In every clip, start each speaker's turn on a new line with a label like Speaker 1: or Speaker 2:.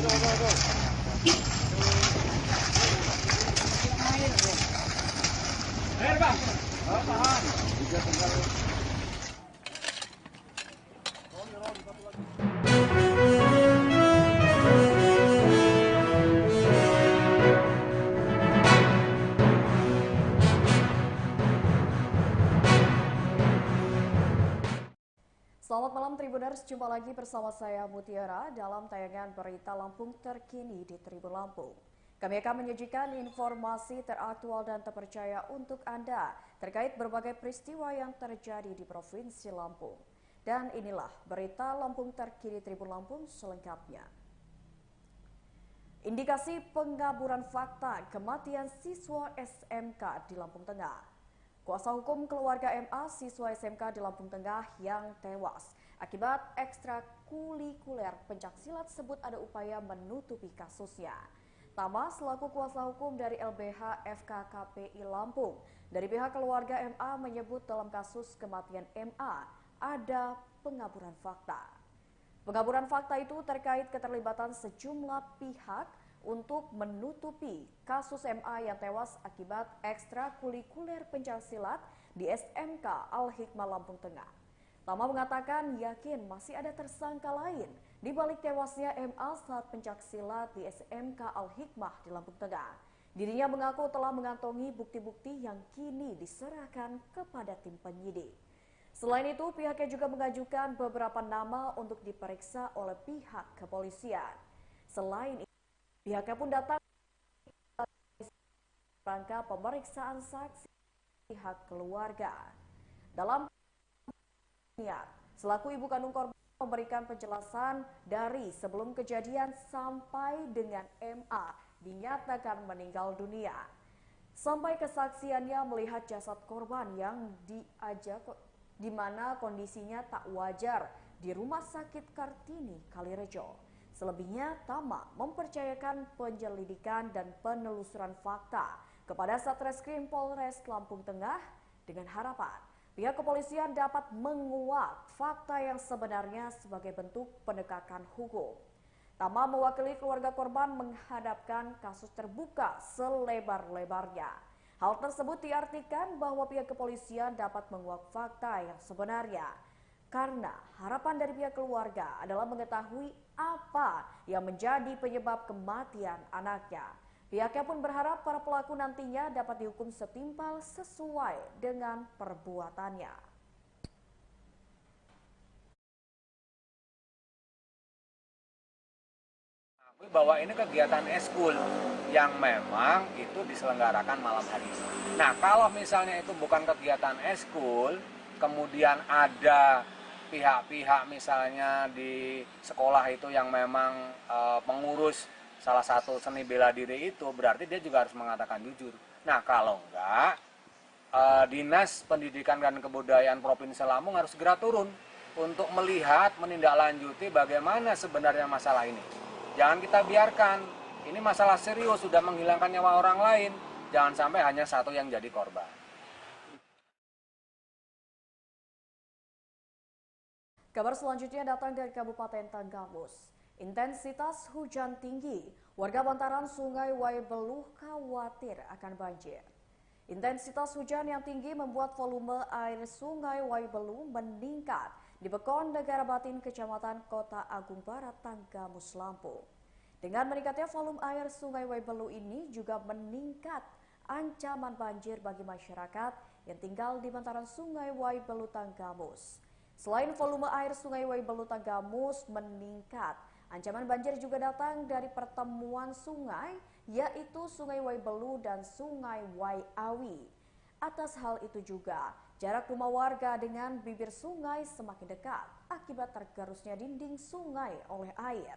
Speaker 1: Air bang. Tahan.
Speaker 2: Selamat malam Tribuners, jumpa lagi bersama saya Mutiara dalam tayangan berita Lampung terkini di Tribun Lampung. Kami akan menyajikan informasi teraktual dan terpercaya untuk Anda terkait berbagai peristiwa yang terjadi di Provinsi Lampung. Dan inilah berita Lampung terkini Tribun Lampung selengkapnya. Indikasi pengaburan fakta kematian siswa SMK di Lampung Tengah. Kuasa hukum keluarga MA siswa SMK di Lampung Tengah yang tewas akibat ekstrakurikuler pencaksilat sebut ada upaya menutupi kasusnya. Tama selaku kuasa hukum dari LBH FKKPI Lampung dari pihak keluarga MA menyebut dalam kasus kematian MA ada pengaburan fakta. Pengaburan fakta itu terkait keterlibatan sejumlah pihak untuk menutupi kasus MA yang tewas akibat ekstrakurikuler pencaksilat di SMK Al-Hikmah Lampung Tengah. Tama mengatakan yakin masih ada tersangka lain di balik tewasnya MA saat pencaksilat di SMK Al-Hikmah di Lampung Tengah. Dirinya mengaku telah mengantongi bukti-bukti yang kini diserahkan kepada tim penyidik. Selain itu, pihaknya juga mengajukan beberapa nama untuk diperiksa oleh pihak kepolisian. Selain itu, pihaknya pun datang rangka pemeriksaan saksi pihak keluarga. Dalam niat, selaku ibu kandung korban memberikan penjelasan dari sebelum kejadian sampai dengan MA dinyatakan meninggal dunia. Sampai kesaksiannya melihat jasad korban yang diajak di mana kondisinya tak wajar di Rumah Sakit Kartini, Kalirejo. Selebihnya, Tama mempercayakan penyelidikan dan penelusuran fakta kepada Satreskrim Polres Lampung Tengah dengan harapan pihak kepolisian dapat menguak fakta yang sebenarnya sebagai bentuk penegakan hukum. Tama mewakili keluarga korban menghadapkan kasus terbuka selebar-lebarnya. Hal tersebut diartikan bahwa pihak kepolisian dapat menguak fakta yang sebenarnya. Karena harapan dari pihak keluarga adalah mengetahui apa yang menjadi penyebab kematian anaknya. Pihaknya pun berharap para pelaku nantinya dapat dihukum setimpal sesuai dengan perbuatannya.
Speaker 3: Bahwa ini kegiatan eskul yang memang itu diselenggarakan malam hari. Nah, kalau misalnya itu bukan kegiatan eskul, kemudian ada pihak-pihak misalnya di sekolah itu yang memang pengurus salah satu seni bela diri itu, berarti dia juga harus mengatakan jujur. Nah, kalau enggak, Dinas Pendidikan dan Kebudayaan Provinsi Lampung harus segera turun untuk melihat, menindaklanjuti bagaimana sebenarnya masalah ini. Jangan kita biarkan, ini masalah serius, sudah menghilangkan nyawa orang lain. Jangan sampai hanya satu yang jadi korban.
Speaker 2: Kabar selanjutnya datang dari Kabupaten Tanggamus. Intensitas hujan tinggi, warga bantaran Sungai Waibeluh khawatir akan banjir. Intensitas hujan yang tinggi membuat volume air Sungai Waibeluh meningkat di Bekon Negara Batin, Kecamatan Kota Agung Barat, Tanggamus, Lampung. Dengan meningkatnya volume air Sungai Waibeluh ini juga meningkat ancaman banjir bagi masyarakat yang tinggal di bantaran Sungai Waibeluh, Tanggamus. Selain volume air Sungai Waibeluh, Tanggamus meningkat, ancaman banjir juga datang dari pertemuan sungai, yaitu Sungai Waibeluh dan Sungai Waiawi. Atas hal itu juga, jarak rumah warga dengan bibir sungai semakin dekat akibat tergerusnya dinding sungai oleh air.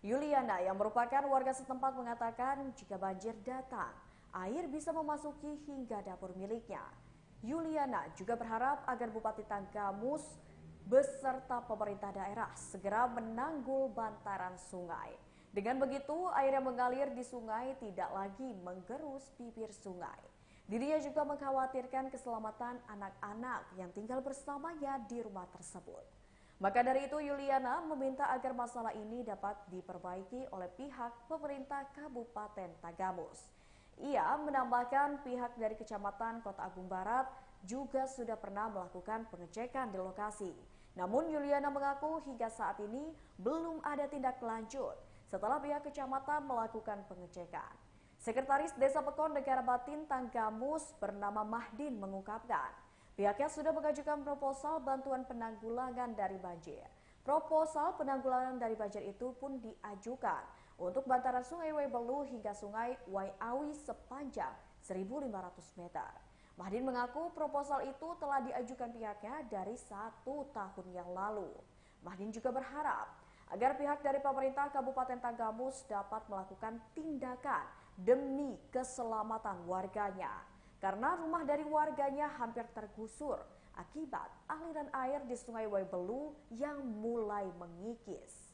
Speaker 2: Yuliana yang merupakan warga setempat mengatakan jika banjir datang, air bisa memasuki hingga dapur miliknya. Yuliana juga berharap agar Bupati Tanggamus beserta pemerintah daerah segera menanggul bantaran sungai. Dengan begitu, air yang mengalir di sungai tidak lagi menggerus bibir sungai. Dirinya juga mengkhawatirkan keselamatan anak-anak yang tinggal bersamanya di rumah tersebut. Maka dari itu Yuliana meminta agar masalah ini dapat diperbaiki oleh pihak pemerintah Kabupaten Tagamus. Ia menambahkan pihak dari Kecamatan Kota Agung Barat juga sudah pernah melakukan pengecekan di lokasi. Namun Yuliana mengaku hingga saat ini belum ada tindak lanjut setelah pihak kecamatan melakukan pengecekan. Sekretaris Desa Pekon Negara Batin Tanggamus bernama Mahdin mengungkapkan, pihaknya sudah mengajukan proposal bantuan penanggulangan dari banjir. Proposal penanggulangan dari banjir itu pun diajukan untuk bantaran Sungai Waibelu hingga Sungai Waiawi sepanjang 1.500 meter. Mahdin mengaku proposal itu telah diajukan pihaknya dari 1 tahun yang lalu. Mahdin juga berharap agar pihak dari pemerintah Kabupaten Tanggamus dapat melakukan tindakan demi keselamatan warganya. Karena rumah dari warganya hampir tergusur akibat aliran air di Sungai Waibelu yang mulai mengikis.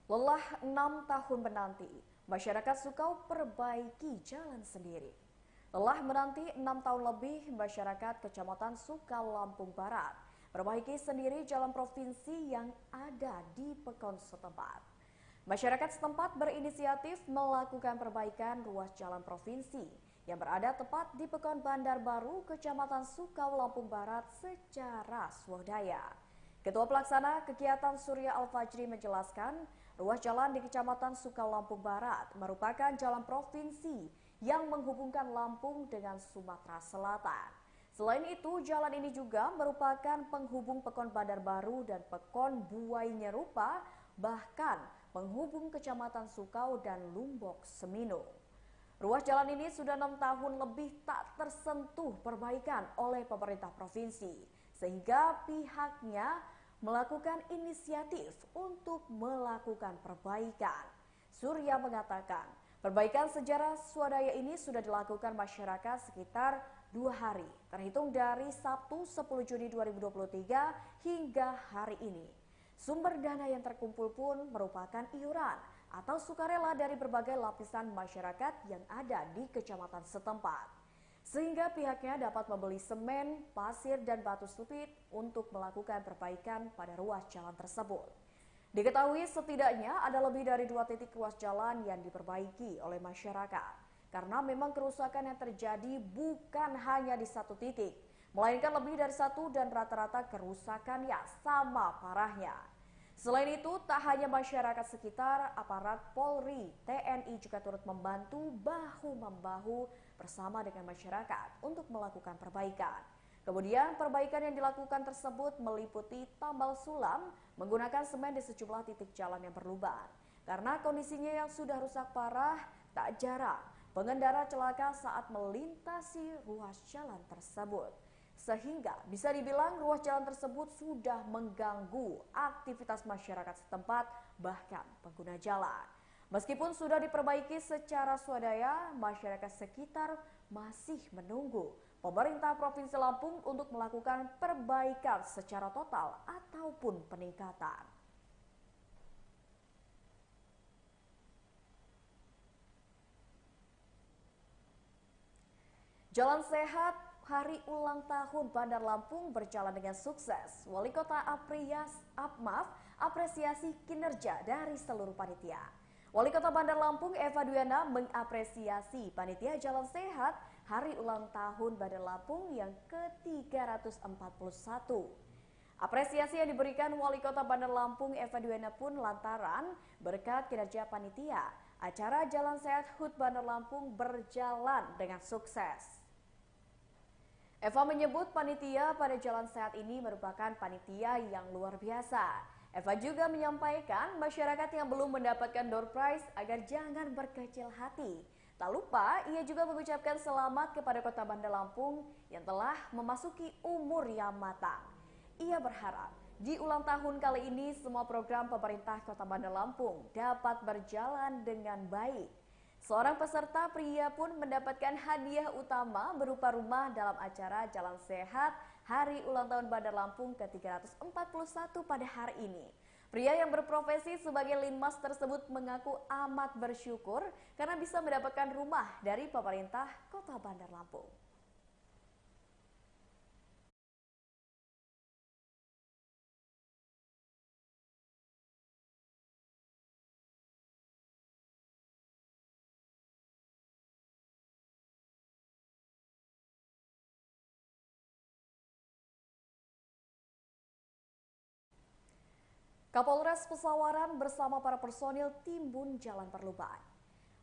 Speaker 2: Lelah 6 tahun menanti, masyarakat Sukau perbaiki jalan sendiri. Lelah menanti 6 tahun lebih, masyarakat Kecamatan Sukau, Lampung Barat perbaiki sendiri jalan provinsi yang ada di Pekon setempat. Masyarakat setempat berinisiatif melakukan perbaikan ruas jalan provinsi yang berada tepat di Pekon Bandar Baru, Kecamatan Sukau, Lampung Barat secara swadaya. Ketua Pelaksana Kegiatan Surya Al-Fajri menjelaskan, ruas jalan di Kecamatan Sukau, Lampung Barat merupakan jalan provinsi yang menghubungkan Lampung dengan Sumatera Selatan. Selain itu, jalan ini juga merupakan penghubung Pekon Bandar Baru dan Pekon Buai Nyerupa, bahkan penghubung Kecamatan Sukau dan Lumbok Semino. Ruas jalan ini sudah 6 tahun lebih tak tersentuh perbaikan oleh pemerintah provinsi, sehingga pihaknya melakukan inisiatif untuk melakukan perbaikan. Surya mengatakan, perbaikan secara swadaya ini sudah dilakukan masyarakat sekitar 2 hari, terhitung dari Sabtu 10 Juni 2023 hingga hari ini. Sumber dana yang terkumpul pun merupakan iuran atau sukarela dari berbagai lapisan masyarakat yang ada di kecamatan setempat. Sehingga pihaknya dapat membeli semen, pasir, dan batu stupit untuk melakukan perbaikan pada ruas jalan tersebut. Diketahui setidaknya ada lebih dari 2 titik ruas jalan yang diperbaiki oleh masyarakat. Karena memang kerusakan yang terjadi bukan hanya di 1 titik, melainkan lebih dari 1 dan rata-rata kerusakannya sama parahnya. Selain itu, tak hanya masyarakat sekitar, aparat Polri, TNI juga turut membantu bahu-membahu bersama dengan masyarakat untuk melakukan perbaikan. Kemudian perbaikan yang dilakukan tersebut meliputi tambal sulam menggunakan semen di sejumlah titik jalan yang berlubang. Karena kondisinya yang sudah rusak parah, tak jarang pengendara celaka saat melintasi ruas jalan tersebut. Sehingga bisa dibilang ruas jalan tersebut sudah mengganggu aktivitas masyarakat setempat, bahkan pengguna jalan. Meskipun sudah diperbaiki secara swadaya, masyarakat sekitar masih menunggu pemerintah Provinsi Lampung untuk melakukan perbaikan secara total ataupun peningkatan. Jalan sehat hari ulang tahun Bandar Lampung berjalan dengan sukses. Wali Kota apresiasi kinerja dari seluruh panitia. Wali Kota Bandar Lampung Eva Duyana mengapresiasi panitia Jalan Sehat hari ulang tahun Bandar Lampung yang ke-341. Apresiasi yang diberikan Wali Kota Bandar Lampung Eva Duyana pun lantaran berkat kinerja panitia, acara Jalan Sehat HUT Bandar Lampung berjalan dengan sukses. Eva menyebut panitia pada Jalan Sehat ini merupakan panitia yang luar biasa. Eva juga menyampaikan masyarakat yang belum mendapatkan door prize agar jangan berkecil hati. Tak lupa, ia juga mengucapkan selamat kepada Kota Bandar Lampung yang telah memasuki umur yang matang. Ia berharap di ulang tahun kali ini semua program pemerintah Kota Bandar Lampung dapat berjalan dengan baik. Seorang peserta pria pun mendapatkan hadiah utama berupa rumah dalam acara Jalan Sehat Hari Ulang Tahun Bandar Lampung ke-341 pada hari ini. Pria yang berprofesi sebagai linmas tersebut mengaku amat bersyukur karena bisa mendapatkan rumah dari pemerintah Kota Bandar Lampung. Kapolres Pesawaran bersama para personil timbun Jalan Perluban.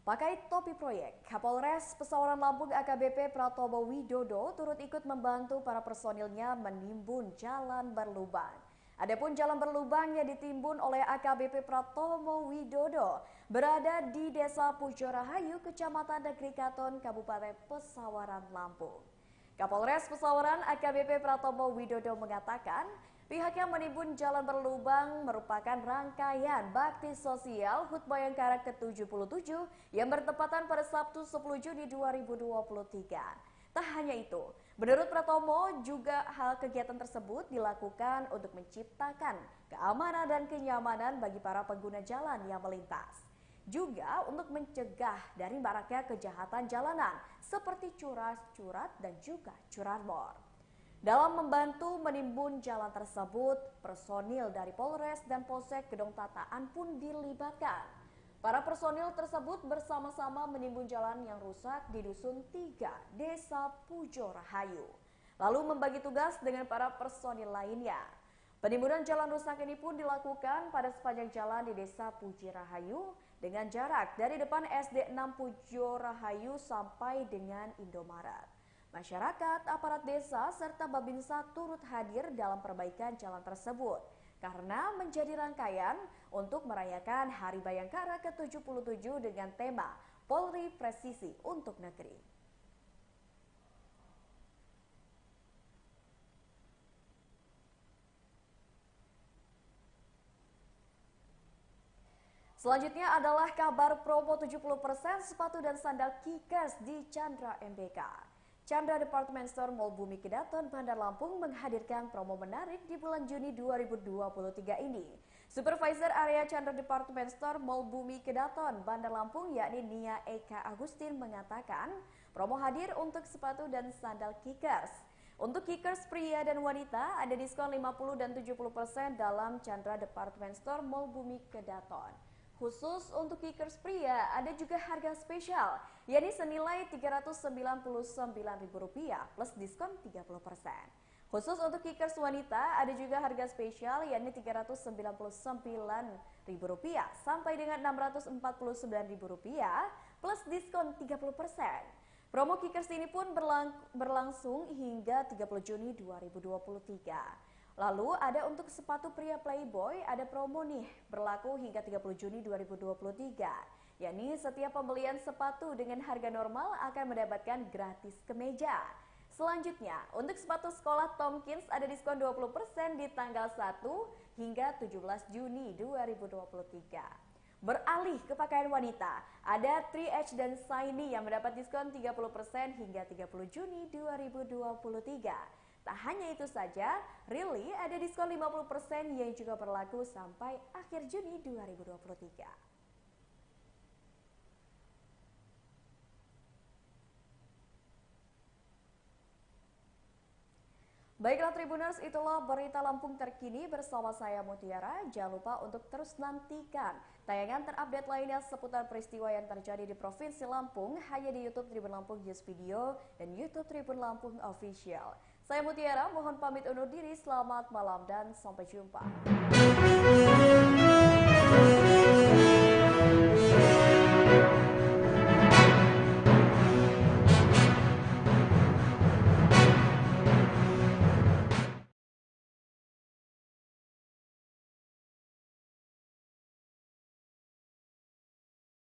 Speaker 2: Pakai topi proyek, Kapolres Pesawaran Lampung AKBP Pratomo Widodo turut ikut membantu para personilnya menimbun Jalan Berlubang. Adapun Jalan Berlubang yang ditimbun oleh AKBP Pratomo Widodo berada di Desa Pujorahayu, Kecamatan Negeri Katon, Kabupaten Pesawaran, Lampung. Kapolres Pesawaran AKBP Pratomo Widodo mengatakan, pihaknya menimbun Jalan Berlubang merupakan rangkaian bakti sosial HUT Bayangkara ke-77 yang bertepatan pada Sabtu 10 Juni 2023. Tak hanya itu, menurut Pratomo juga hal kegiatan tersebut dilakukan untuk menciptakan keamanan dan kenyamanan bagi para pengguna jalan yang melintas. Juga untuk mencegah dari maraknya kejahatan jalanan seperti curas-curat dan juga curanmor. Dalam membantu menimbun jalan tersebut, personil dari Polres dan Polsek Gedong Tataan pun dilibatkan. Para personil tersebut bersama-sama menimbun jalan yang rusak di Dusun 3, Desa Pujorahayu. Lalu membagi tugas dengan para personil lainnya. Penimbunan jalan rusak ini pun dilakukan pada sepanjang jalan di Desa Pujorahayu dengan jarak dari depan SD 6 Pujorahayu sampai dengan Indomaret. Masyarakat, aparat desa, serta Babinsa turut hadir dalam perbaikan jalan tersebut karena menjadi rangkaian untuk merayakan Hari Bayangkara ke-77 dengan tema Polri Presisi untuk Negeri. Selanjutnya adalah kabar promo 70% sepatu dan sandal Kickers di Chandra MBK. Chandra Department Store Mall Bumi Kedaton, Bandar Lampung menghadirkan promo menarik di bulan Juni 2023 ini. Supervisor area Chandra Department Store Mall Bumi Kedaton, Bandar Lampung yakni Nia Eka Agustin mengatakan promo hadir untuk sepatu dan sandal Kickers. Untuk Kickers pria dan wanita ada diskon 50 dan 70% dalam Chandra Department Store Mall Bumi Kedaton. Khusus untuk Kickers pria ada juga harga spesial, yakni senilai Rp399.000 plus diskon 30%. Khusus untuk Kickers wanita ada juga harga spesial, yakni Rp399.000 sampai dengan Rp649.000 plus diskon 30%. Promo Kickers ini pun berlangsung hingga 30 Juni 2023. Lalu ada untuk sepatu pria Playboy ada promo nih berlaku hingga 30 Juni 2023. Yakni setiap pembelian sepatu dengan harga normal akan mendapatkan gratis kemeja. Selanjutnya untuk sepatu sekolah Tomkins ada diskon 20% di tanggal 1 hingga 17 Juni 2023. Beralih ke pakaian wanita, ada 3H dan Shiny yang mendapat diskon 30% hingga 30 Juni 2023. Tak hanya itu saja, Really ada diskon 50% yang juga berlaku sampai akhir Juni 2023. Baiklah Tribuners, itulah berita Lampung terkini bersama saya Mutiara. Jangan lupa untuk terus nantikan tayangan terupdate lainnya seputar peristiwa yang terjadi di Provinsi Lampung hanya di YouTube Tribun Lampung News Video dan YouTube Tribun Lampung Official. Saya Mutiara, mohon pamit undur diri. Selamat malam dan sampai jumpa.